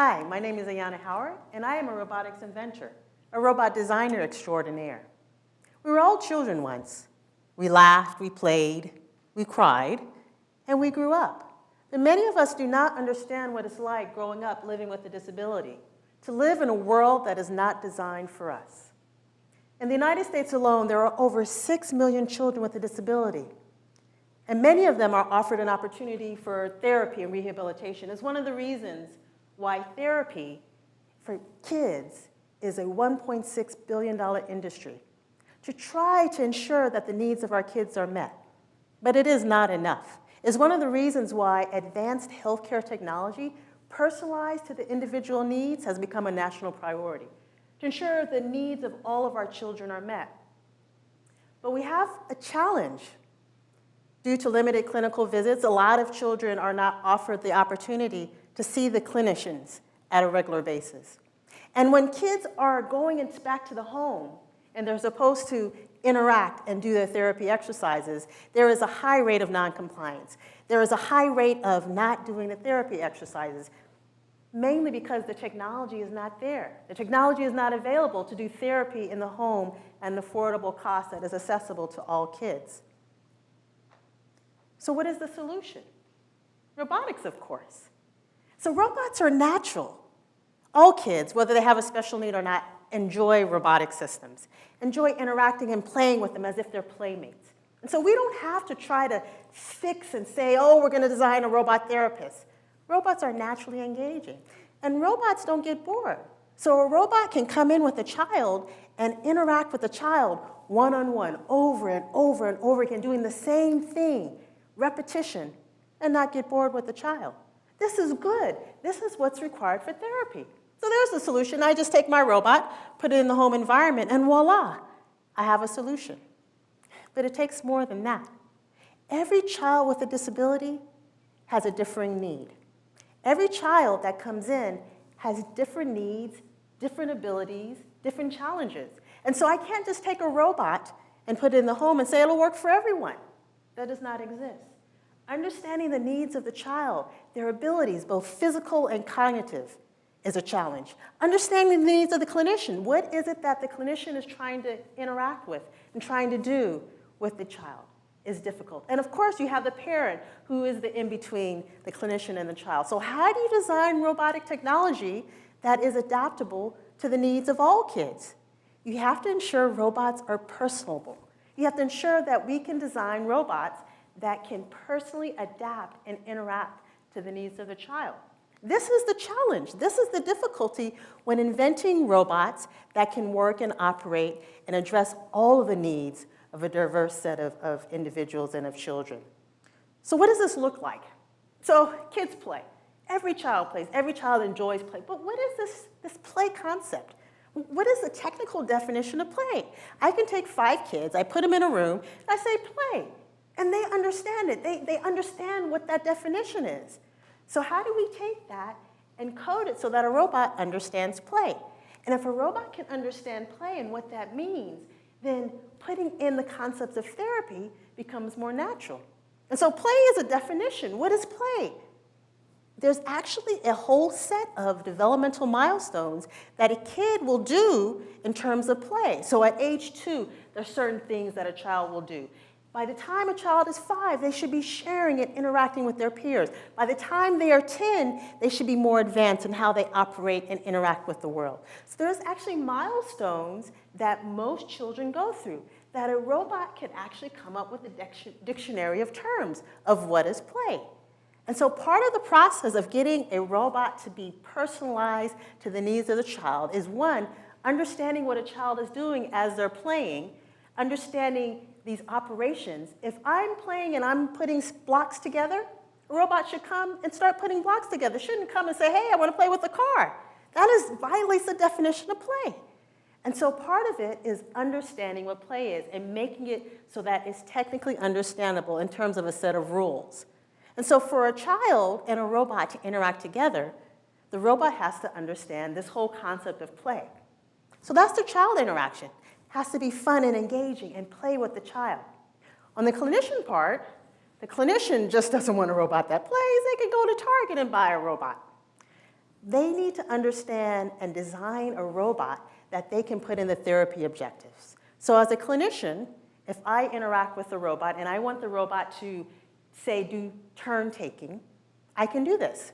Hi, my name is Ayanna, and I am a robotics inventor, a robot designer extraordinaire. We were all children once. We laughed, we played, we cried, and we grew up. But many of us do not understand what it's like growing up living with a disability, to live in a world that is not designed for us. In the United States alone, there are over 6 million children with a disability, and many of them are offered an opportunity for therapy and rehabilitation. It's one of the reasons why therapy for kids is a $1.6 billion industry, to try to ensure that the needs of our kids are met. But it is not enough. It's one of the reasons why advanced healthcare technology, personalized to the individual needs, has become a national priority, to ensure the needs of all of our children are met. But we have a challenge. Due to limited clinical visits, a lot of children are not offered the opportunity to see the clinicians at a regular basis. And when kids are going back to the home and they're supposed to interact and do their therapy exercises, there is a high rate of noncompliance. There is a high rate of not doing the therapy exercises, mainly because the technology is not there. The technology is not available to do therapy in the home at an affordable cost that is accessible to all kids. So what is the solution? Robotics, of course. So robots are natural. All kids, whether they have a special need or not, enjoy robotic systems, enjoy interacting and playing with them as if they're playmates. And so we don't have to try to fix and say, oh, we're going to design a robot therapist. Robots are naturally engaging, and robots don't get bored. So a robot can come in with a child and interact with the child one-on-one, over and over and over again, doing the same thing, repetition, and not get bored with the child. This is good. This is what's required for therapy. So there's the solution. I just take my robot, put it in the home environment, and voila, I have a solution. But it takes more than that. Every child with a disability has a differing need. Every child that comes in has different needs, different abilities, different challenges. And so I can't just take a robot and put it in the home and say it'll work for everyone. That does not exist. Understanding the needs of the child, their abilities, both physical and cognitive, is a challenge. Understanding the needs of the clinician. What is it that the clinician is trying to interact with and trying to do with the child is difficult. And of course, you have the parent who is the in-between the clinician and the child. So how do you design robotic technology that is adaptable to the needs of all kids? You have to ensure robots are personable. You have to ensure that we can design robots that can personally adapt and interact to the needs of the child. This is the challenge. This is the difficulty when inventing robots that can work and operate and address all of the needs of a diverse set of individuals and of children. So what does this look like? So kids play. Every child plays. Every child enjoys play. But what is this play concept? What is the technical definition of play? I can take 5 kids, I put them in a room, and I say play. And they understand it. They understand what that definition is. So how do we take that and code it so that a robot understands play? And if a robot can understand play and what that means, then putting in the concepts of therapy becomes more natural. And so play is a definition. What is play? There's actually a whole set of developmental milestones that a kid will do in terms of play. So at age 2, there are certain things that a child will do. By the time a child is 5, they should be sharing and interacting with their peers. By the time they are 10, they should be more advanced in how they operate and interact with the world. So there's actually milestones that most children go through that a robot can actually come up with a dictionary of terms of what is play. And so part of the process of getting a robot to be personalized to the needs of the child is, 1, understanding what a child is doing as they're playing, understanding these operations. If I'm playing and I'm putting blocks together, a robot should come and start putting blocks together. It shouldn't come and say, hey, I want to play with the car. That violates the definition of play. And so part of it is understanding what play is and making it so that it's technically understandable in terms of a set of rules. And so for a child and a robot to interact together, the robot has to understand this whole concept of play. So that's the child interaction. It has to be fun and engaging and play with the child. On the clinician part, the clinician just doesn't want a robot that plays. They can go to Target and buy a robot. They need to understand and design a robot that they can put in the therapy objectives. So as a clinician, if I interact with the robot and I want the robot to, say, do turn taking, I can do this.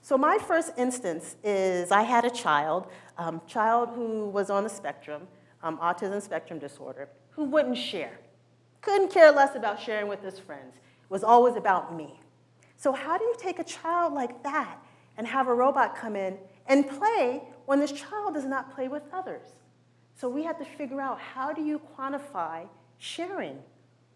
So my first instance is I had a child who was on the spectrum, autism spectrum disorder, who wouldn't share. Couldn't care less about sharing with his friends. It was always about me. So how do you take a child like that and have a robot come in and play when this child does not play with others? So we had to figure out, how do you quantify sharing?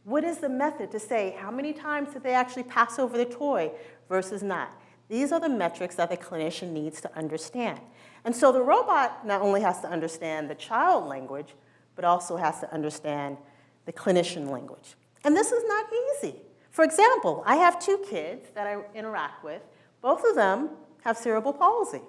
What is the method to say how many times did they actually pass over the toy versus not? These are the metrics that the clinician needs to understand. And so the robot not only has to understand the child language, but also has to understand the clinician language. And this is not easy. For example, I have 2 kids that I interact with. Both of them have cerebral palsy.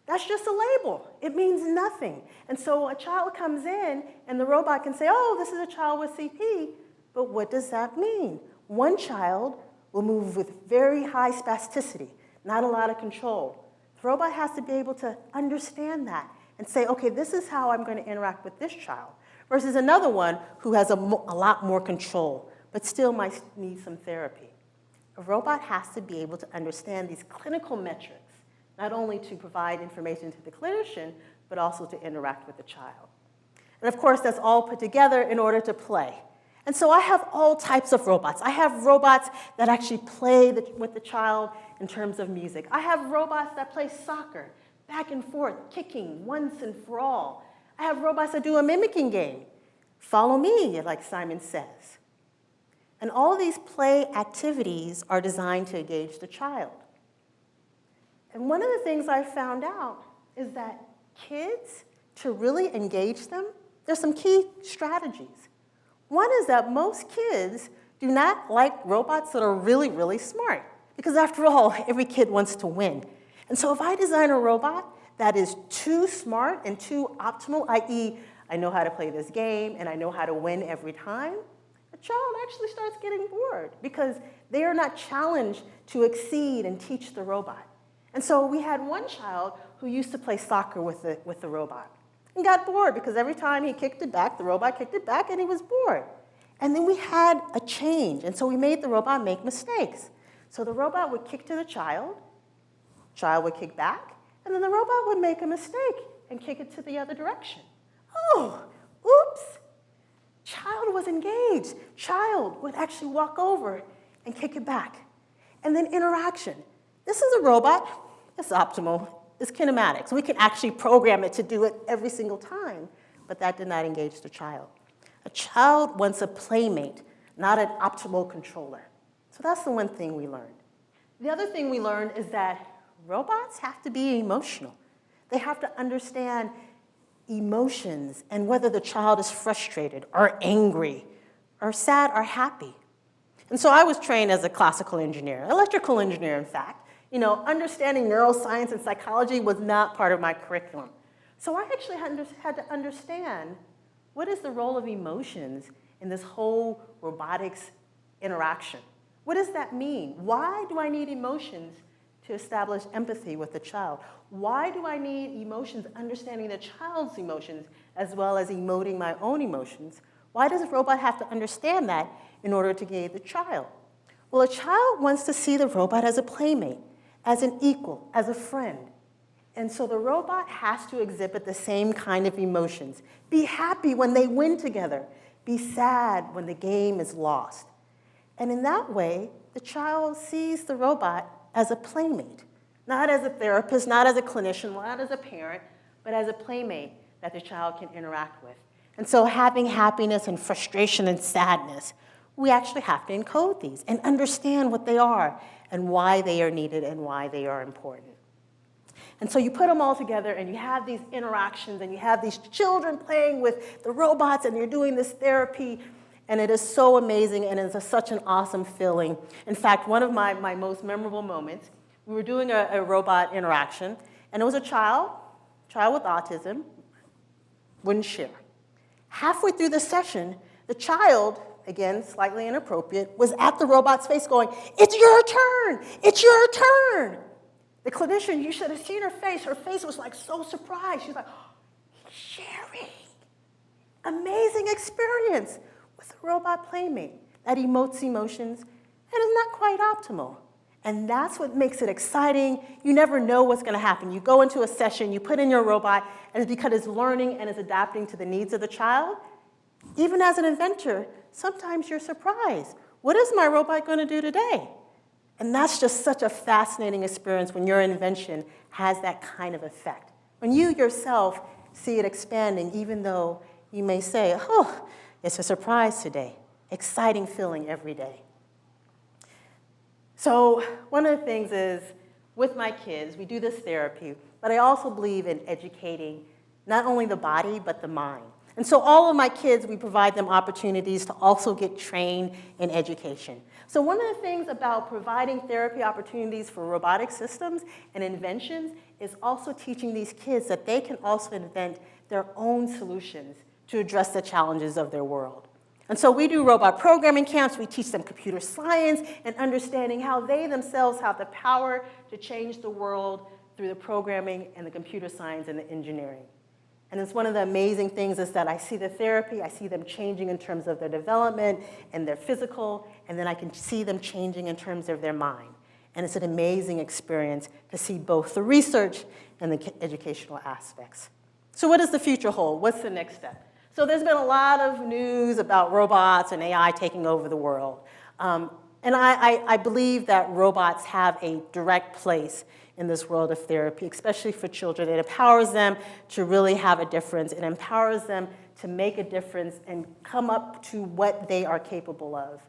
That's just a label. It means nothing. And so a child comes in, and the robot can say, oh, this is a child with CP, but what does that mean? One child will move with very high spasticity, not a lot of control. The robot has to be able to understand that and say, okay, this is how I'm going to interact with this child, versus another one who has a lot more control, but still might need some therapy. A robot has to be able to understand these clinical metrics, not only to provide information to the clinician, but also to interact with the child. And of course, that's all put together in order to play. And so I have all types of robots. I have robots that actually play with the child in terms of music. I have robots that play soccer, back and forth, kicking once and for all. I have robots that do a mimicking game. Follow me, like Simon says. And all of these play activities are designed to engage the child. And one of the things I found out is that kids, to really engage them, there's some key strategies. One is that most kids do not like robots that are really, really smart, because after all, every kid wants to win. And so if I design a robot that is too smart and too optimal, i.e., I know how to play this game and I know how to win every time, the child actually starts getting bored because they are not challenged to exceed and teach the robot. And so we had one child who used to play soccer with the robot and got bored because every time he kicked it back, the robot kicked it back, and he was bored. And then we had a change, and so we made the robot make mistakes. So the robot would kick to the child would kick back, and then the robot would make a mistake and kick it to the other direction. Oh, oops. Child was engaged. Child would actually walk over and kick it back. And then interaction. This is a robot. It's optimal. It's kinematics. We can actually program it to do it every single time, but that did not engage the child. A child wants a playmate, not an optimal controller. So that's the one thing we learned. The other thing we learned is that robots have to be emotional. They have to understand emotions and whether the child is frustrated or angry or sad or happy. And so I was trained as a classical engineer, electrical engineer, in fact. You know, understanding neuroscience and psychology was not part of my curriculum. So I actually had to understand, what is the role of emotions in this whole robotics interaction? What does that mean? Why do I need emotions to establish empathy with the child? Why do I need emotions, understanding the child's emotions, as well as emoting my own emotions? Why does a robot have to understand that in order to engage the child? Well, a child wants to see the robot as a playmate, as an equal, as a friend. And so the robot has to exhibit the same kind of emotions. Be happy when they win together. Be sad when the game is lost. And in that way, the child sees the robot as a playmate, not as a therapist, not as a clinician, not as a parent, but as a playmate that the child can interact with. And so having happiness and frustration and sadness, we actually have to encode these and understand what they are and why they are needed and why they are important. And so you put them all together and you have these interactions and you have these children playing with the robots and you're doing this therapy, and it is so amazing and it's such an awesome feeling. In fact, one of my most memorable moments, we were doing a robot interaction, and it was a child with autism, wouldn't share. Halfway through the session, the child, again, slightly inappropriate, was at the robot's face going, "It's your turn, it's your turn." The clinician, you should have seen her face. Her face was like so surprised. She's like, oh, he's sharing. Amazing experience with a robot playmate that emotes emotions and is not quite optimal. And that's what makes it exciting. You never know what's going to happen. You go into a session, you put in your robot, and it's because it's learning and is adapting to the needs of the child. Even as an inventor, sometimes you're surprised. What is my robot going to do today? And that's just such a fascinating experience when your invention has that kind of effect. When you yourself see it expanding, even though you may say, oh, it's a surprise today. Exciting feeling every day. So one of the things is, with my kids, we do this therapy, but I also believe in educating not only the body, but the mind. And so all of my kids, we provide them opportunities to also get trained in education. So one of the things about providing therapy opportunities for robotic systems and inventions is also teaching these kids that they can also invent their own solutions to address the challenges of their world. And so we do robot programming camps. We teach them computer science and understanding how they themselves have the power to change the world through the programming and the computer science and the engineering. And it's one of the amazing things is that I see the therapy, I see them changing in terms of their development and their physical, and then I can see them changing in terms of their mind. And it's an amazing experience to see both the research and the educational aspects. So what does the future hold? What's the next step? So there's been a lot of news about robots and AI taking over the world. And I believe that robots have a direct place in this world of therapy, especially for children. It empowers them to really have a difference. It empowers them to make a difference and come up to what they are capable of.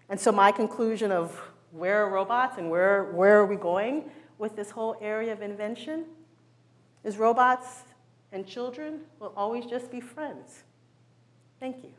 And so my conclusion of where are robots and where are we going with this whole area of invention is robots and children will always just be friends. Thank you.